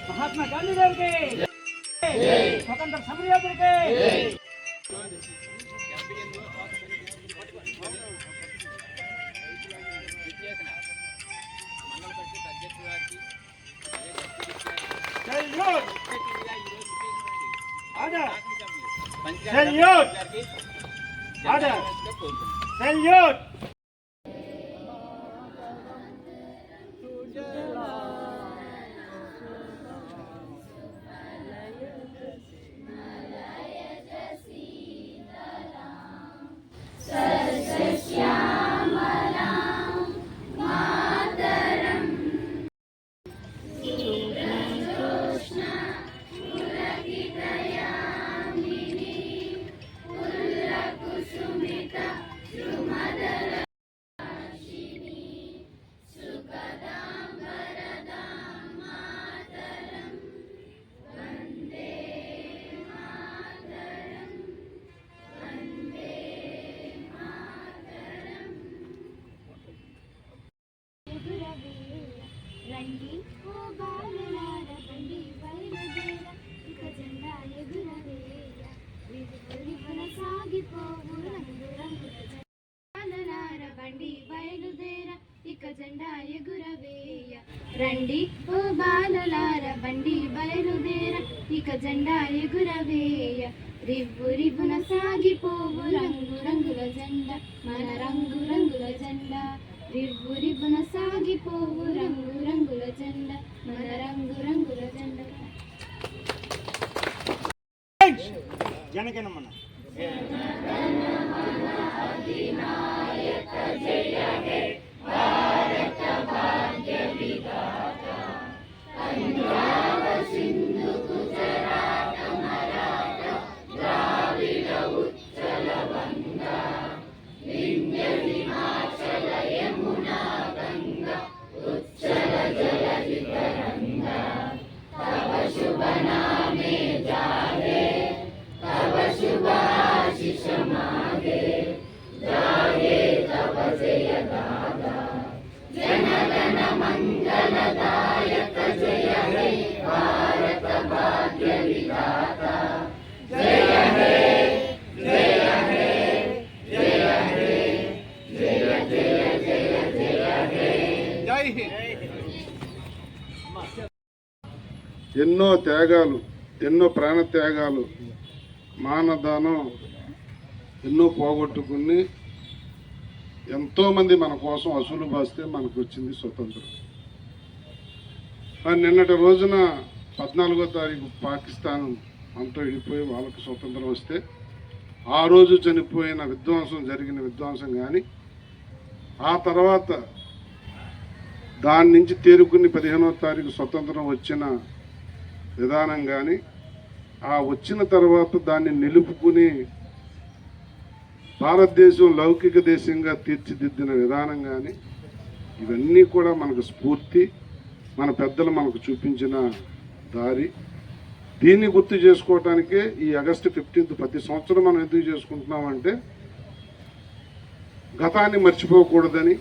महात्मा गांधी गाరి स्वतंत्र समरयोधుడికి రండి ఓ బాలలార బండి బయలుదేర ఇక జెండా ఎగురవేయ రివ్వు రివ్వున సాగిపోవు రంగు రంగుల జెండా మన రంగు రంగుల జెండా రివ్వు రివ్వున సాగిపోవు రంగు రంగుల జెండా మన రంగు రంగుల జెండా. జనగణమన అధినాయక జయ హే భారత భాగ్య విధాత పంజాబ సింధు గుజరాత మరాఠ ద్రావిడ ఉచ్చల వంగ వింధ్య హిమాచల యమునా గంగా ఉచ్చల జలధి తరంగా తవ శుభ నామే జాగే तव शुभ आशीष मागे जागे तव जय गाथा जन गण मंगलदायक जय हे भारत भाग्य विधाता जय हे जय हे जय हे जय जय जय जय हे जय हे. ఎన్నో త్యాగాలు, ఎన్నో ప్రాణ త్యాగాలు, మానదానం ఎన్నో పోగొట్టుకుని ఎంతోమంది మన కోసం అసూలు బాస్తే మనకు వచ్చింది స్వతంత్రం. నిన్నటి రోజున 14వ తారీఖు పాకిస్తాన్ అంతా వెళ్ళిపోయి వాళ్ళకి స్వతంత్రం వస్తే ఆ రోజు చనిపోయిన జరిగిన విధ్వంసం కానీ ఆ తర్వాత దాని నుంచి తేరుకుని 15వ తారీఖు స్వతంత్రం వచ్చిన విధానం కానీ ఆ వచ్చిన తర్వాత దాన్ని నిలుపుకుని భారతదేశం లౌకిక దేశంగా తీర్చిదిద్దిన విధానం కానీ ఇవన్నీ కూడా మనకు స్ఫూర్తి. మన పెద్దలు మనకు చూపించిన దారి. దీన్ని గుర్తు చేసుకోవటానికే ఈ ఆగస్టు 15 ప్రతి సంవత్సరం మనం ఎందుకు చేసుకుంటున్నామంటే గతాన్ని మర్చిపోకూడదని.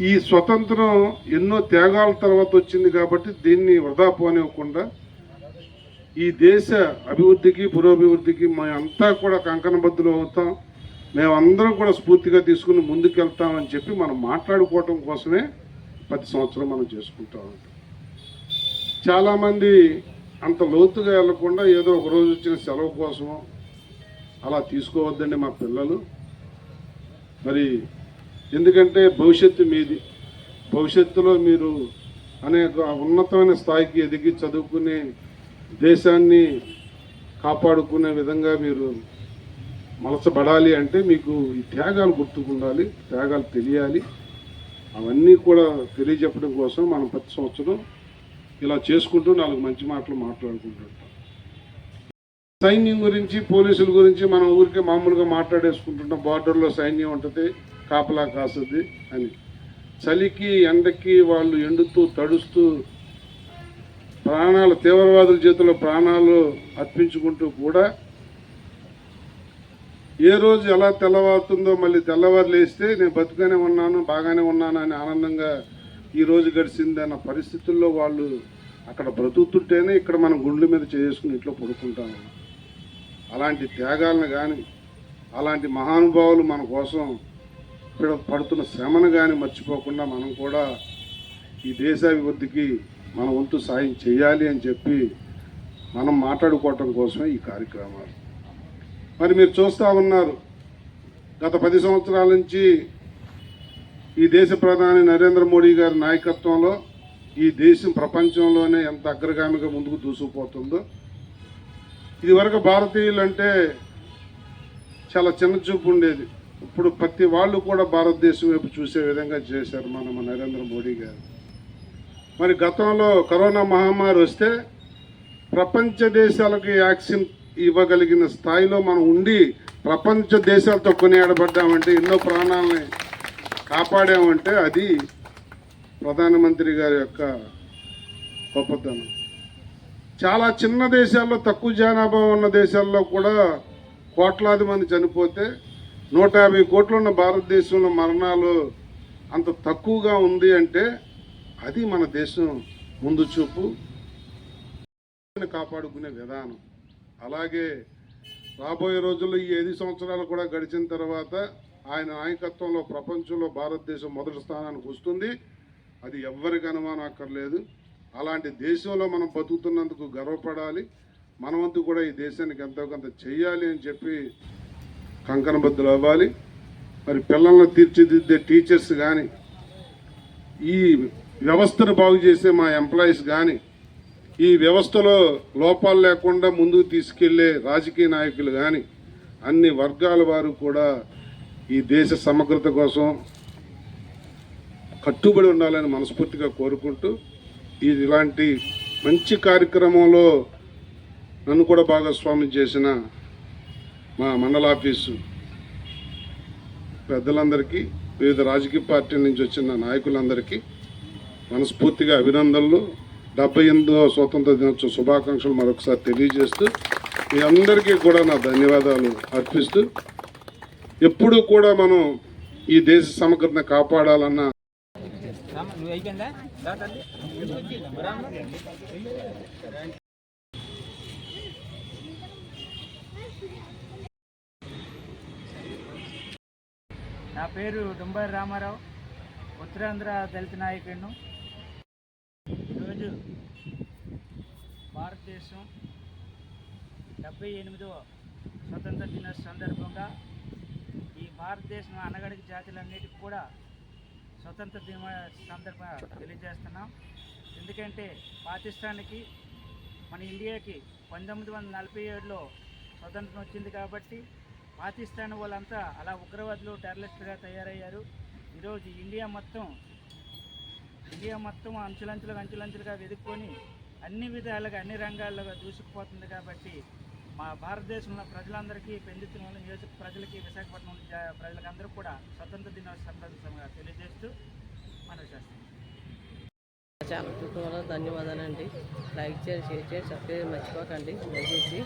ఈ స్వతంత్రం ఎన్నో త్యాగాల తర్వాత వచ్చింది కాబట్టి దీన్ని వృధా పోనివ్వకుండా ఈ దేశ అభివృద్ధికి పురోభివృద్ధికి మేమంతా కూడా కంకణబద్దులు అవుతాం, మేమందరం కూడా స్ఫూర్తిగా తీసుకుని ముందుకెళ్తామని చెప్పి మనం మాట్లాడుకోవటం కోసమే ప్రతి సంవత్సరం మనం చేసుకుంటా ఉంటాం. చాలామంది అంత లోతుగా వెళ్లకుండా ఏదో ఒక రోజు వచ్చిన సెలవు కోసమో అలా తీసుకోవద్దండి మా పిల్లలు. మరి ఎందుకంటే భవిష్యత్తు మీది. భవిష్యత్తులో మీరు అనేక ఉన్నతమైన స్థాయికి ఎదిగి చదువుకునే దేశాన్ని కాపాడుకునే విధంగా మీరు మలచబడాలి అంటే మీకు ఈ త్యాగాలు గుర్తుకుండాలి, త్యాగాలు తెలియాలి. అవన్నీ కూడా తెలియజెప్పడం కోసం మనం ప్రతి సంవత్సరం ఇలా చేసుకుంటూ 4 మంచి మాటలు మాట్లాడుకుంటుంటాం. సైన్యం గురించి, పోలీసుల గురించి మనం ఊరికే మామూలుగా మాట్లాడేసుకుంటుంటాం. బార్డర్లో సైన్యం ఉంటుంది, కాపలా కాస్తుంది అని. చలికి ఎండకి వాళ్ళు ఎండుతూ తడుస్తూ ప్రాణాలు తీవ్రవాదుల చేతిలో ప్రాణాలు అర్పించుకుంటూ కూడా ఏ రోజు ఎలా తెల్లవారుతుందో మళ్ళీ తెల్లవారు లేస్తే నేను బతుకనే ఉన్నాను, బాగానే ఉన్నాను అని ఆనందంగా ఈ రోజు గడిచింది అన్న పరిస్థితుల్లో వాళ్ళు అక్కడ బ్రతుకుతుంటేనే ఇక్కడ మనం గుండెల మీద చేసుకుని ఇంట్లో పడుకుంటాము. అలాంటి త్యాగాలను కానీ అలాంటి మహానుభావులు మన కోసం పడుతున్న శ్రమను కానీ మర్చిపోకుండా మనం కూడా ఈ దేశాభివృద్ధికి మన వంతు సాయం చేయాలి అని చెప్పి మనం మాట్లాడుకోవటం కోసమే ఈ కార్యక్రమాలు. మరి మీరు చూస్తూ ఉన్నారు, గత 10 సంవత్సరాల నుంచి ఈ దేశ ప్రధాని నరేంద్ర మోడీ గారి నాయకత్వంలో ఈ దేశం ప్రపంచంలోనే ఎంత అగ్రగామిగా ముందుకు దూసుకుపోతుందో. ఇదివరకు భారతీయులు అంటే చాలా చిన్న చూపు ఉండేది. ఇప్పుడు ప్రతి వాళ్ళు కూడా భారతదేశం వైపు చూసే విధంగా చేశారు మన నరేంద్ర మోడీ గారు. మరి గతంలో కరోనా మహమ్మారి వస్తే ప్రపంచ దేశాలకు వ్యాక్సిన్ ఇవ్వగలిగిన స్థాయిలో మనం ఉండి ప్రపంచ దేశాలతో కొనియాడబడ్డామంటే, ఎన్నో ప్రాణాలని కాపాడామంటే అది ప్రధానమంత్రి గారి యొక్క గొప్పతనం. చాలా చిన్న దేశాల్లో, తక్కువ జనాభా ఉన్న దేశాల్లో కూడా కోట్లాది మంది చనిపోతే 150 కోట్లు ఉన్న భారతదేశంలో మరణాలు అంత తక్కువగా ఉంది అంటే అది మన దేశం ముందు చూపు, కాపాడుకునే విధానం. అలాగే రాబోయే రోజుల్లో ఈ 5 సంవత్సరాలు కూడా గడిచిన తర్వాత ఆయన నాయకత్వంలో ప్రపంచంలో భారతదేశం మొదటి స్థానానికి వస్తుంది. అది ఎవ్వరికి అనుమానం అక్కర్లేదు. అలాంటి దేశంలో మనం బతుకుతున్నందుకు గర్వపడాలి. మనవంతు కూడా ఈ దేశానికి ఎంతో కొంత చెయ్యాలి అని చెప్పి కంకణబద్దులు అవ్వాలి. మరి పిల్లలను తీర్చిదిద్దే టీచర్స్ కానీ, ఈ వ్యవస్థను బాగు చేసే మా ఎంప్లాయీస్ కానీ, ఈ వ్యవస్థలో లోపాలు లేకుండా ముందుకు తీసుకెళ్లే రాజకీయ నాయకులు కానీ, అన్ని వర్గాల వారు కూడా ఈ దేశ సమగ్రత కోసం కట్టుబడి ఉండాలని మనస్ఫూర్తిగా కోరుకుంటూ, ఇలాంటి మంచి కార్యక్రమంలో నన్ను కూడా భాగస్వామ్యం చేసిన మా మండల ఆఫీసు పెద్దలందరికీ, వివిధ రాజకీయ పార్టీల నుంచి వచ్చిన నాయకులందరికీ మనస్ఫూర్తిగా అభినందనలు. 78వ స్వాతంత్ర దినోత్సవ శుభాకాంక్షలు మరొకసారి తెలియజేస్తూ మీ అందరికీ కూడా నా ధన్యవాదాలు అర్పిస్తూ, ఎప్పుడూ కూడా మనం ఈ దేశ సమగ్రతను కాపాడాలన్న నా పేరు డుంబారి రామారావు, ఉత్తరాంధ్ర దళిత నాయకుడిను. ఈరోజు భారతదేశం 78వ స్వతంత్ర దినోత్సవ సందర్భంగా ఈ భారతదేశం అనగడిక జాతులన్నిటికీ కూడా స్వతంత్ర దిన సందర్భంగా తెలియజేస్తున్నాం. ఎందుకంటే పాకిస్తాన్కి మన ఇండియాకి 1947లో స్వతంత్రం వచ్చింది కాబట్టి పాకిస్తాన్ వాళ్ళంతా అలా ఉగ్రవాదులు, టెర్రరిస్టులుగా తయారయ్యారు. ఈరోజు ఇండియా మొత్తం అంచులంచులుగా వెతుక్కొని అన్ని విధాలుగా అన్ని రంగాల్లో దూసుకుపోతుంది. కాబట్టి మా భారతదేశంలో ప్రజలందరికీ, పెందుతున్న నియోజక ప్రజలకి, విశాఖపట్నం ప్రజలకు అందరూ కూడా స్వతంత్ర దినోత్సవ సందర్భంగా తెలియజేస్తూ మనవి చేస్తాం. చాలా కుటుంబాలకు ధన్యవాదాలండి. లైక్ చేయండి, షేర్ చేయండి, సబ్స్క్రైబ్ మర్చిపోకండి దయచేసి.